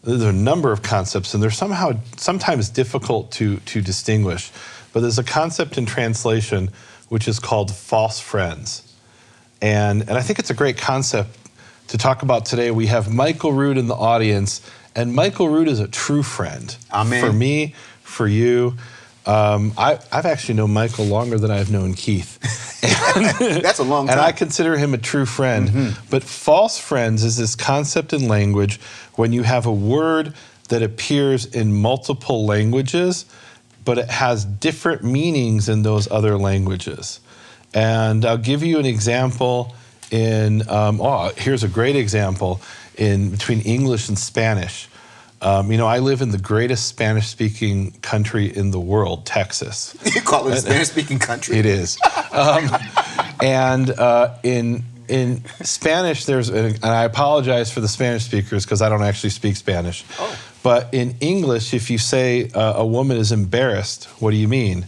there's a number of concepts, and they're sometimes difficult to distinguish. But there's a concept in translation which is called false friends. And I think it's a great concept to talk about today. We have Michael Rood in the audience, and Michael Rood is a true friend. Amen. For me, for you. I've actually known Michael longer than I've known Keith. That's a long time. And I consider him a true friend. Mm-hmm. But false friends is this concept in language when you have a word that appears in multiple languages, but it has different meanings in those other languages. And I'll give you an example in, here's a great example in between English and Spanish. I live in the greatest Spanish-speaking country in the world, Texas. You call it a Spanish-speaking country? It is. In Spanish, and I apologize for the Spanish speakers because I don't actually speak Spanish. Oh. But in English, if you say a woman is embarrassed, what do you mean?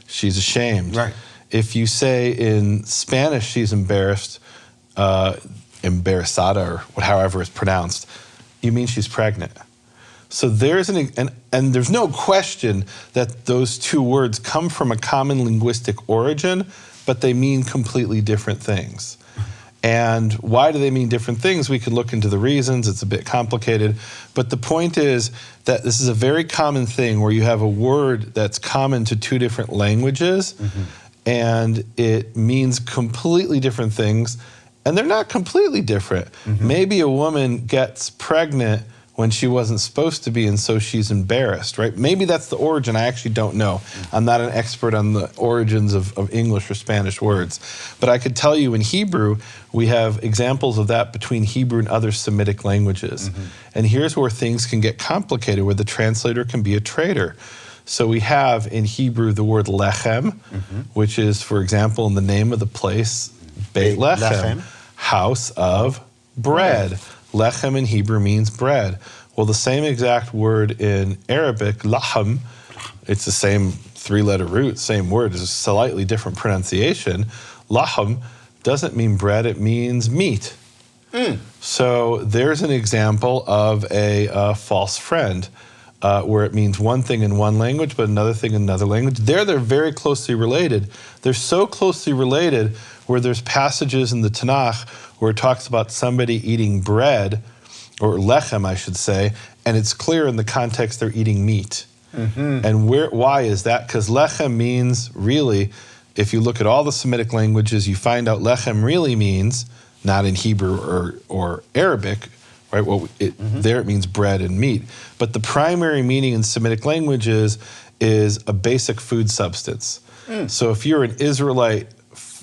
She's ashamed. Right. If you say in Spanish she's embarrassed, embarazada, or however it's pronounced, you mean she's pregnant. So there's and there's no question that those two words come from a common linguistic origin, but they mean completely different things. And why do they mean different things? We could look into the reasons. It's a bit complicated. But the point is that this is a very common thing where you have a word that's common to two different languages, and it means completely different things, and they're not completely different. Maybe a woman gets pregnant when she wasn't supposed to be, and so she's embarrassed, right? Maybe that's the origin. I actually don't know. I'm not an expert on the origins of English or Spanish words. But I could tell you in Hebrew, we have examples of that between Hebrew and other Semitic languages. And here's where things can get complicated, where the translator can be a traitor. So we have in Hebrew the word lechem, which is, for example, in the name of the place, Beit Lechem, house of bread. Lechem in Hebrew means bread. Well, the same exact word in Arabic, lahm, it's the same three-letter root, same word, it's a slightly different pronunciation. Lahm doesn't mean bread, it means meat. So there's an example of a false friend where it means one thing in one language, but another thing in another language. They're very closely related. They're so closely related where there's passages in the Tanakh where it talks about somebody eating bread, or lechem, I should say, and it's clear in the context they're eating meat. And why is that? Because lechem means, really, if you look at all the Semitic languages, you find out lechem really means, not in Hebrew or Arabic, right? Well, there it means bread and meat. But the primary meaning in Semitic languages is a basic food substance. So if you're an Israelite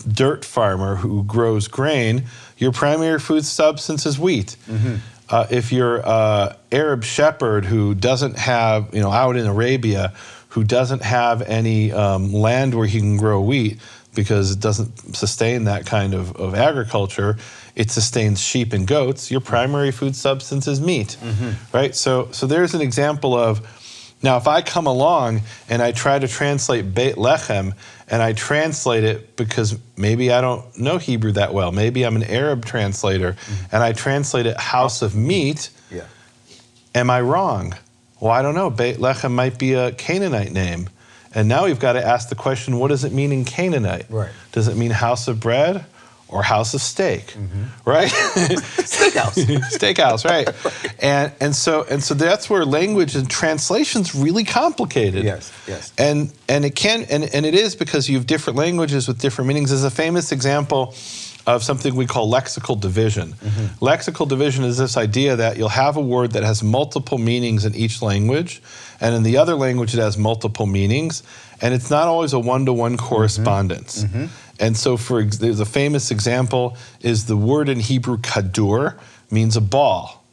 dirt farmer who grows grain, your primary food substance is wheat. If you're an Arab shepherd who doesn't have, out in Arabia, who doesn't have any land where he can grow wheat because it doesn't sustain that kind of agriculture, it sustains sheep and goats, your primary food substance is meat, right? So there's an example of, now if I come along and I try to translate Beit Lechem, and I translate it because maybe I don't know Hebrew that well, maybe I'm an Arab translator, and I translate it house of meat, am I wrong? Well, I don't know, Beit Lechem might be a Canaanite name. And now we've got to ask the question, what does it mean in Canaanite? Right. Does it mean house of bread or house of steak, right? Steakhouse. Steakhouse, right. And so that's where language and translation's really complicated. Yes. And it is because you have different languages with different meanings. There's a famous example of something we call lexical division. Lexical division is this idea that you'll have a word that has multiple meanings in each language, and in the other language it has multiple meanings, and it's not always a one-to-one correspondence. And so there's a famous example is the word in Hebrew kadur means a ball,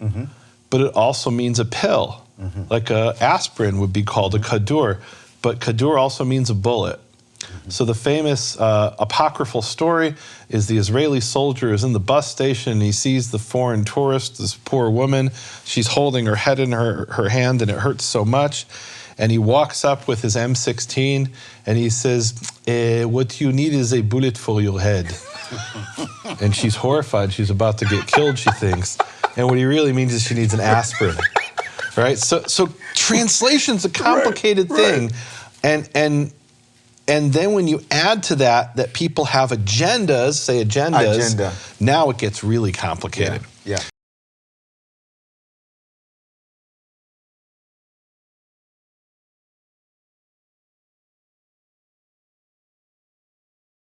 but it also means a pill. Like aspirin would be called a kadur, but kadur also means a bullet. So the famous apocryphal story is the Israeli soldier is in the bus station and he sees the foreign tourist, this poor woman. She's holding her head in her hand and it hurts so much. And he walks up with his M16 and he says, what you need is a bullet for your head. And she's horrified. She's about to get killed, she thinks. And what he really means is she needs an aspirin. right? So translation's a complicated thing, and then when you add to that people have agendas, Agenda. now it gets really complicated. Yeah.